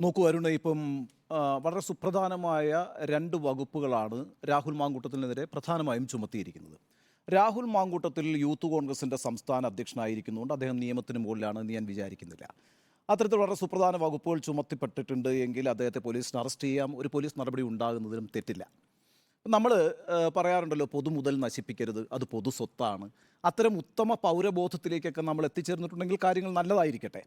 നോക്കൂ അരുണ, ഇപ്പം വളരെ സുപ്രധാനമായ രണ്ട് വകുപ്പുകളാണ് രാഹുൽ മാങ്കൂട്ടത്തിനെതിരെ പ്രധാനമായും ചുമത്തിയിരിക്കുന്നത്. രാഹുൽ മാങ്കൂട്ടത്തിൽ യൂത്ത് കോൺഗ്രസിൻ്റെ സംസ്ഥാന അധ്യക്ഷനായിരിക്കുന്നുണ്ട്. അദ്ദേഹം നിയമത്തിന് മുകളിലാണെന്ന് ഞാൻ വിചാരിക്കുന്നില്ല. അത്തരത്തിൽ വളരെ സുപ്രധാന വകുപ്പുകൾ ചുമത്തിപ്പെട്ടിട്ടുണ്ട് എങ്കിൽ അദ്ദേഹത്തെ പോലീസിന് അറസ്റ്റ് ചെയ്യാം. ഒരു പോലീസ് നടപടി ഉണ്ടാകുന്നതിനും തെറ്റില്ല. നമ്മൾ പറയാറുണ്ടല്ലോ, പൊതുമുതൽ നശിപ്പിക്കരുത്, അത് പൊതു സ്വത്താണ്. അത്തരം ഉത്തമ പൗരബോധത്തിലേക്കൊക്കെ നമ്മൾ എത്തിച്ചേർന്നിട്ടുണ്ടെങ്കിൽ കാര്യങ്ങൾ നല്ലതായിരിക്കട്ടെ.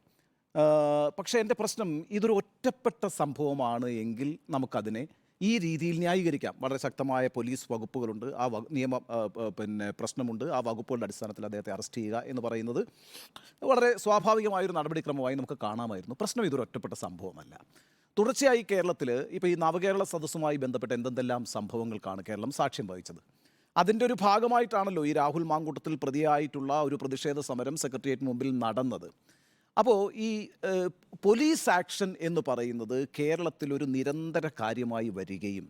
പക്ഷേ എൻ്റെ പ്രശ്നം, ഇതൊരു ഒറ്റപ്പെട്ട സംഭവമാണ് എങ്കിൽ നമുക്കതിനെ ഈ രീതിയിൽ ന്യായീകരിക്കാം. വളരെ ശക്തമായ പോലീസ് വകുപ്പുകളുണ്ട്, ആ നിയമ പ്രശ്നമുണ്ട്. ആ വകുപ്പുകളുടെ അടിസ്ഥാനത്തിൽ അദ്ദേഹത്തെ അറസ്റ്റ് ചെയ്യുക എന്ന് പറയുന്നത് വളരെ സ്വാഭാവികമായൊരു നടപടിക്രമമായി നമുക്ക് കാണാമായിരുന്നു. പ്രശ്നം ഇതൊരു ഒറ്റപ്പെട്ട സംഭവമല്ല. തുടർച്ചയായി കേരളത്തിൽ ഇപ്പോൾ ഈ നവകേരള സദസ്സുമായി ബന്ധപ്പെട്ട് എന്തെല്ലാം സംഭവങ്ങൾക്കാണ് കേരളം സാക്ഷ്യം വഹിച്ചത്. അതിൻ്റെ ഒരു ഭാഗമായിട്ടാണല്ലോ ഈ രാഹുൽ മാങ്കൂട്ടത്തിൽ പ്രതിയായിട്ടുള്ള ഒരു പ്രതിഷേധ സമരം സെക്രട്ടേറിയറ്റ് മുമ്പിൽ നടന്നത്. അപ്പോൾ ഈ പോലീസ് ആക്ഷൻ എന്ന് പറയുന്നത് കേരളത്തിലൊരു നിരന്തര കാര്യമായി വരികയും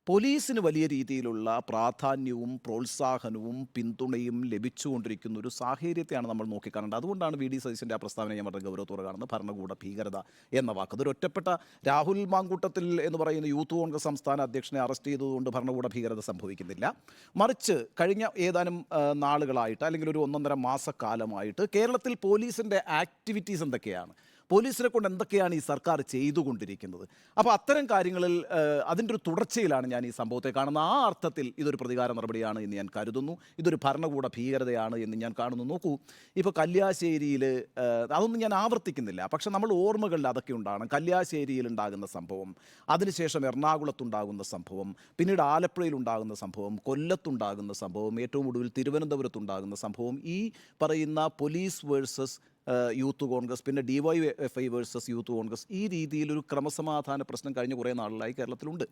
പോലീസിന് വലിയ രീതിയിലുള്ള പ്രാധാന്യവും പ്രോത്സാഹനവും പിന്തുണയും ലഭിച്ചുകൊണ്ടിരിക്കുന്ന ഒരു സാഹചര്യത്തെയാണ് നമ്മൾ നോക്കിക്കാണേണ്ടത്. അതുകൊണ്ടാണ് വി ഡി സതീശൻ്റെ ആ പ്രസ്താവന ഞാൻ വളരെ ഗൗരവത്തോടെ കാണുന്നത്. ഭരണകൂട ഭീകരത എന്ന വാക്ക്, അതൊരു ഒറ്റപ്പെട്ട രാഹുൽ മാങ്കൂട്ടത്തിൽ എന്ന് പറയുന്ന യൂത്ത് കോൺഗ്രസ് സംസ്ഥാന അധ്യക്ഷനെ അറസ്റ്റ് ചെയ്തതുകൊണ്ട് ഭരണകൂട ഭീകരത സംഭവിക്കുന്നില്ല. മറിച്ച് കഴിഞ്ഞ ഏതാനും നാളുകളായിട്ട്, അല്ലെങ്കിൽ ഒരു 1.5 മാസക്കാലമായിട്ട് കേരളത്തിൽ പോലീസിൻ്റെ ആക്ടിവിറ്റീസ് എന്തൊക്കെയാണ്, പോലീസിനെ കൊണ്ട് എന്തൊക്കെയാണ് ഈ സർക്കാർ ചെയ്തുകൊണ്ടിരിക്കുന്നത്. അപ്പോൾ അത്തരം കാര്യങ്ങളിൽ അതിൻ്റെ ഒരു തുടർച്ചയിലാണ് ഞാൻ ഈ സംഭവത്തെ കാണുന്നത്. ആ അർത്ഥത്തിൽ ഇതൊരു പ്രതികാര നടപടിയാണ് എന്ന് ഞാൻ കരുതുന്നു. ഇതൊരു ഭരണകൂട ഭീകരതയാണ് എന്ന് ഞാൻ കാണുന്നു. നോക്കൂ, ഇപ്പോൾ കല്യാശ്ശേരിയിൽ, അതൊന്നും ഞാൻ ആവർത്തിക്കുന്നില്ല, പക്ഷെ നമ്മൾ ഓർമ്മകളിൽ അതൊക്കെ ഉണ്ടാകണം. കല്യാശ്ശേരിയിൽ ഉണ്ടാകുന്ന സംഭവം, അതിനുശേഷം എറണാകുളത്തുണ്ടാകുന്ന സംഭവം, പിന്നീട് ആലപ്പുഴയിലുണ്ടാകുന്ന സംഭവം, കൊല്ലത്തുണ്ടാകുന്ന സംഭവം, ഏറ്റവും ഒടുവിൽ തിരുവനന്തപുരത്തുണ്ടാകുന്ന സംഭവം, ഈ പറയുന്ന പോലീസ് വേഴ്സസ് യൂത്ത് കോൺഗ്രസ്, പിന്നെ DYFI വേഴ്സസ് യൂത്ത് കോൺഗ്രസ്, ഈ രീതിയിലൊരു ക്രമസമാധാന പ്രശ്നം കഴിഞ്ഞ കുറേ നാളുകളായി കേരളത്തിലുണ്ട്.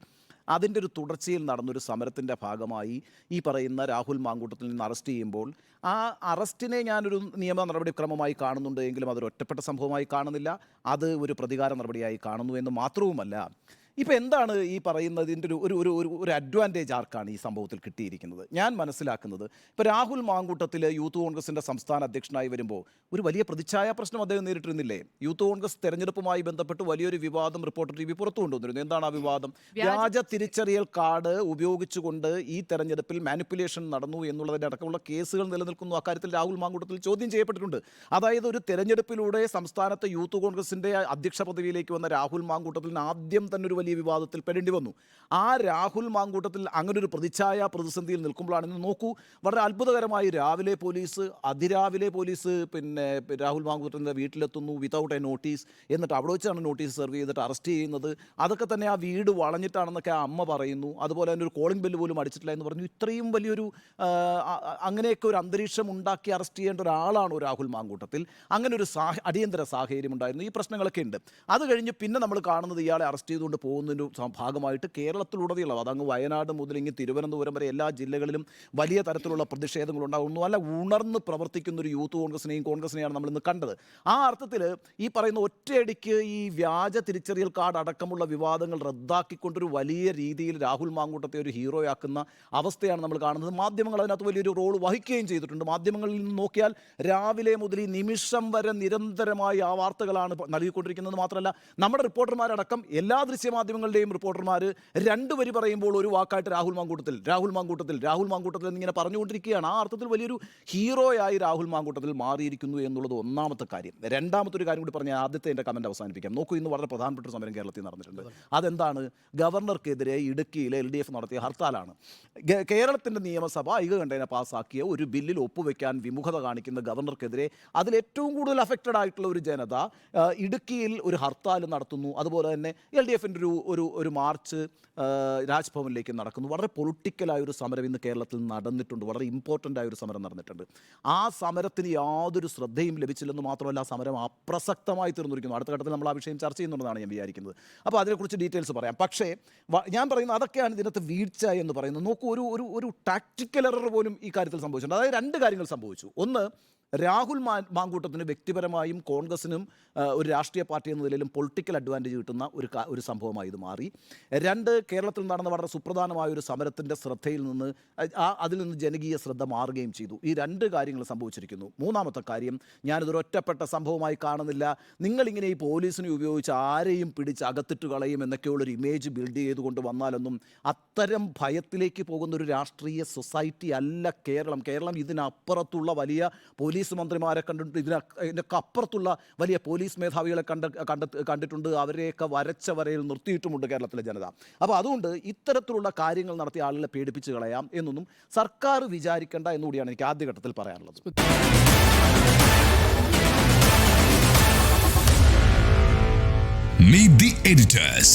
അതിൻ്റെ ഒരു തുടർച്ചയിൽ നടന്നൊരു സമരത്തിൻ്റെ ഭാഗമായി ഈ പറയുന്ന രാഹുൽ മാങ്കൂട്ടത്തിൽ നിന്ന് അറസ്റ്റ് ചെയ്യുമ്പോൾ ആ അറസ്റ്റിനെ ഞാനൊരു നിയമ നടപടിക്രമമായി കാണുന്നുണ്ട് എങ്കിലും അതൊരു ഒറ്റപ്പെട്ട സംഭവമായി കാണുന്നില്ല. അത് ഒരു പ്രതികാര നടപടിയായി കാണുന്നു എന്ന് മാത്രവുമല്ല, ഇപ്പോൾ എന്താണ് ഈ പറയുന്നതിൻ്റെ ഒരു അഡ്വാൻറ്റേജ് ആർക്കാണ് ഈ സംഭവത്തിൽ കിട്ടിയിരിക്കുന്നത്? ഞാൻ മനസ്സിലാക്കുന്നത്, ഇപ്പോൾ രാഹുൽ മാങ്കൂട്ടത്തിൽ യൂത്ത് കോൺഗ്രസിൻ്റെ സംസ്ഥാന അധ്യക്ഷനായി വരുമ്പോൾ ഒരു വലിയ പ്രതിച്ഛായ പ്രശ്നം അദ്ദേഹം നേരിട്ടിരുന്നില്ലേ? യൂത്ത് കോൺഗ്രസ് തെരഞ്ഞെടുപ്പുമായി ബന്ധപ്പെട്ട് വലിയൊരു വിവാദം റിപ്പോർട്ടർ TV പുറത്തു കൊണ്ടുവന്നിരുന്നു. എന്താണ് ആ വിവാദം? വ്യാജ തിരിച്ചറിയൽ കാർഡ് ഉപയോഗിച്ചുകൊണ്ട് ഈ തെരഞ്ഞെടുപ്പിൽ മാനിപ്പുലേഷൻ നടന്നു എന്നുള്ളതിൻ്റെ അടക്കമുള്ള കേസുകൾ നിലനിൽക്കുന്നു. അക്കാര്യത്തിൽ രാഹുൽ മാങ്കൂട്ടത്തിൽ ചോദ്യം ചെയ്യപ്പെട്ടിട്ടുണ്ട്. അതായത് ഒരു തെരഞ്ഞെടുപ്പിലൂടെ സംസ്ഥാനത്തെ യൂത്ത് കോൺഗ്രസിൻ്റെ അധ്യക്ഷ പദവിയിലേക്ക് വന്ന രാഹുൽ മാങ്കൂട്ടത്തിന് ആദ്യം തന്നെ ഒരു വലിയ വിവാദത്തിൽ പെടേണ്ടി വന്നു. ആ രാഹുൽ മാങ്കൂട്ടത്തിൽ അങ്ങനെ ഒരു പ്രതിസന്ധിയിൽ നിൽക്കുമ്പോഴാണെന്ന് നോക്കൂ, വളരെ അത്ഭുതകരമായി അതിരാവിലെ പോലീസ് രാഹുൽ മാങ്കൂട്ടത്തിൻ്റെ വീട്ടിലെത്തുന്നു വിതൗട്ട് എ നോട്ടീസ്. എന്നിട്ട് അവിടെ വെച്ചാണ് നോട്ടീസ് സെർവ് ചെയ്തിട്ട് അറസ്റ്റ് ചെയ്യുന്നത്. അതൊക്കെ തന്നെ ആ വീട് വളഞ്ഞിട്ടാണെന്നൊക്കെ ആ അമ്മ പറയുന്നു. അതുപോലെ തന്നെ ഒരു കോളിംഗ് ബെല്ല് പോലും അടിച്ചിട്ടില്ല എന്ന് പറഞ്ഞു. ഇത്രയും വലിയൊരു അങ്ങനെയൊക്കെ ഒരു അന്തരീക്ഷം ഉണ്ടാക്കി അറസ്റ്റ് ചെയ്യേണ്ട ഒരാളാണോ രാഹുൽ മാങ്കൂട്ടത്തിൽ? അങ്ങനെ ഒരു അടിയന്തര സാഹചര്യം ഉണ്ടായിരുന്നു. ഈ പ്രശ്നങ്ങളൊക്കെ ഉണ്ട്. അത് കഴിഞ്ഞ് പിന്നെ നമ്മൾ കാണുന്നത് ഇയാളെ അറസ്റ്റ് ചെയ്തുകൊണ്ട് പോകുന്നതിൻ്റെ ഭാഗമായിട്ട് കേരളത്തിലുടനീളം, അതങ്ങ് വയനാട് മുതൽ ഇങ്ങ് തിരുവനന്തപുരം വരെ എല്ലാ ജില്ലകളിലും വലിയ തരത്തിലുള്ള പ്രതിഷേധങ്ങളുണ്ടാകുന്നു. അല്ല, ഉണർന്ന് പ്രവർത്തിക്കുന്ന ഒരു യൂത്ത് കോൺഗ്രസിനെയാണ് നമ്മൾ ഇന്ന് കണ്ടത്. ആ അർത്ഥത്തിൽ ഈ പറയുന്ന ഒറ്റയടിക്ക് ഈ വ്യാജ തിരിച്ചറിയൽ കാർഡ് അടക്കമുള്ള വിവാദങ്ങൾ റദ്ദാക്കിക്കൊണ്ടൊരു വലിയ രീതിയിൽ രാഹുൽ മാങ്കൂട്ടത്തെ ഒരു ഹീറോയാക്കുന്ന അവസ്ഥയാണ് നമ്മൾ കാണുന്നത്. മാധ്യമങ്ങൾ അതിനകത്ത് വലിയൊരു റോൾ വഹിക്കുകയും ചെയ്തിട്ടുണ്ട്. മാധ്യമങ്ങളിൽ നിന്ന് നോക്കിയാൽ രാവിലെ മുതൽ ഈ നിമിഷം വരെ നിരന്തരമായി ആ വാർത്തകളാണ് നൽകിക്കൊണ്ടിരിക്കുന്നത്. മാത്രമല്ല, നമ്മുടെ റിപ്പോർട്ടർമാരടക്കം എല്ലാ ദൃശ്യമാധ്യമങ്ങളുടെയും റിപ്പോർട്ടർമാർ 2 വരി പറയുമ്പോൾ ഒരു വാക്കായിട്ട് രാഹുൽ മാങ്കൂട്ടത്തിൽ എന്നിങ്ങനെ പറഞ്ഞുകൊണ്ടിരിക്കുകയാണ്. ആ അർത്ഥത്തിൽ വലിയൊരു ഹീറോയായി രാഹുൽ മാങ്കൂട്ടത്തിൽ മാറിയിരിക്കുന്നു എന്നുള്ളത് ഒന്നാമത്തെ കാര്യം. രണ്ടാമത്തെ ഒരു കാര്യം കൂടി പറഞ്ഞ് ആദ്യത്തെ എൻ്റെ കമൻറ്റ് അവസാനിപ്പിക്കാം. നോക്കൂ, ഇന്ന് വളരെ പ്രധാനപ്പെട്ട സമരം കേരളത്തിൽ നടന്നിട്ടുണ്ട്. അതെന്താണ്? ഗവർണർക്കെതിരെ ഇടുക്കിയിലെ LDF നടത്തിയ ഹർത്താലാണ്. കേരളത്തിൻ്റെ നിയമസഭ ഐകകണ്ഠേന പാസ്സാക്കിയ ഒരു ബില്ലിൽ ഒപ്പുവെക്കാൻ വിമുഖത കാണിക്കുന്ന ഗവർണർക്കെതിരെ അതിലേറ്റവും കൂടുതൽ അഫക്റ്റഡ് ആയിട്ടുള്ള ഒരു ജനത ഇടുക്കിയിൽ ഒരു ഹർത്താൽ നടത്തുന്നു. അതുപോലെ തന്നെ LDFൻ്റെ ഒരു മാർച്ച് രാജ്ഭവനിലേക്ക് നടക്കുന്നു. വളരെ പൊളിറ്റിക്കലായൊരു സമരം ഇന്ന് കേരളത്തിൽ നടന്നിട്ടുണ്ട്. വളരെ ഇമ്പോർട്ടൻ്റ് ആയൊരു സമരം നടന്നിട്ടുണ്ട്. ആ സമരത്തിന് യാതൊരു ശ്രദ്ധയും ലഭിച്ചില്ലെന്ന് മാത്രമല്ല, ആ സമരം അപ്രസക്തമായി തീർന്നിരിക്കുന്നു. അടുത്ത ഘട്ടത്തിൽ നമ്മൾ ആ വിഷയം ചർച്ച ചെയ്യുന്നുണ്ടെന്നാണ് ഞാൻ വിചാരിക്കുന്നത്. അപ്പോൾ അതിനെക്കുറിച്ച് ഡീറ്റെയിൽസ് പറയാം. പക്ഷേ ഞാൻ പറയുന്നത് അതൊക്കെയാണ് ഇതിനകത്ത് വീഴ്ച എന്ന് പറയുന്നത്. നോക്കൂ, ഒരു ടാക്ടിക്കൽ എറർ പോലും ഈ കാര്യത്തിൽ സംഭവിച്ചിട്ടുണ്ട്. അതായത് 2 കാര്യങ്ങൾ സംഭവിച്ചു. ഒന്ന്, രാഹുൽ മാങ്കൂട്ടത്തിന് വ്യക്തിപരമായും കോൺഗ്രസിനും ഒരു രാഷ്ട്രീയ പാർട്ടി എന്ന നിലയിലും പൊളിറ്റിക്കൽ അഡ്വാൻറ്റേജ് കിട്ടുന്ന ഒരു സംഭവമായി ഇത് മാറി. രണ്ട്, കേരളത്തിൽ നടന്ന വളരെ സുപ്രധാനമായ ഒരു സമരത്തിൻ്റെ ശ്രദ്ധയിൽ നിന്ന് അതിൽ നിന്ന് ജനകീയ ശ്രദ്ധ മാറുകയും ചെയ്തു. ഈ രണ്ട് കാര്യങ്ങൾ സംഭവിച്ചിരിക്കുന്നു. മൂന്നാമത്തെ കാര്യം, ഞാനിതൊരു ഒറ്റപ്പെട്ട സംഭവമായി കാണുന്നില്ല. നിങ്ങളിങ്ങനെ ഈ പോലീസിനെ ഉപയോഗിച്ച് ആരെയും പിടിച്ച് അകത്തിട്ട് കളയും എന്നൊക്കെയുള്ളൊരു ഇമേജ് ബിൽഡ് ചെയ്തുകൊണ്ട് വന്നാലൊന്നും അത്തരം ഭയത്തിലേക്ക് പോകുന്ന ഒരു രാഷ്ട്രീയ സൊസൈറ്റി അല്ല കേരളം. കേരളം ഇതിനപ്പുറത്തുള്ള വലിയ പോലീസ് മന്ത്രിമാരെ കണ്ടിട്ടുണ്ട്, ഇതിനൊക്കെ അപ്പുറത്തുള്ള വലിയ പോലീസ് മേധാവികളെ കണ്ടിട്ടുണ്ട്. അവരെയൊക്കെ വരച്ച വരയിൽ നിർത്തിയിട്ടുമുണ്ട് കേരളത്തിലെ ജനത. അപ്പോൾ അതുകൊണ്ട് ഇത്തരത്തിലുള്ള കാര്യങ്ങൾ നടത്തിയ ആളുകളെ പേടിപ്പിച്ച് കളയാം എന്നൊന്നും സർക്കാർ വിചാരിക്കേണ്ട എന്നുകൂടിയാണ് എനിക്ക് ആദ്യഘട്ടത്തിൽ പറയാനുള്ളത്. Meet the editors.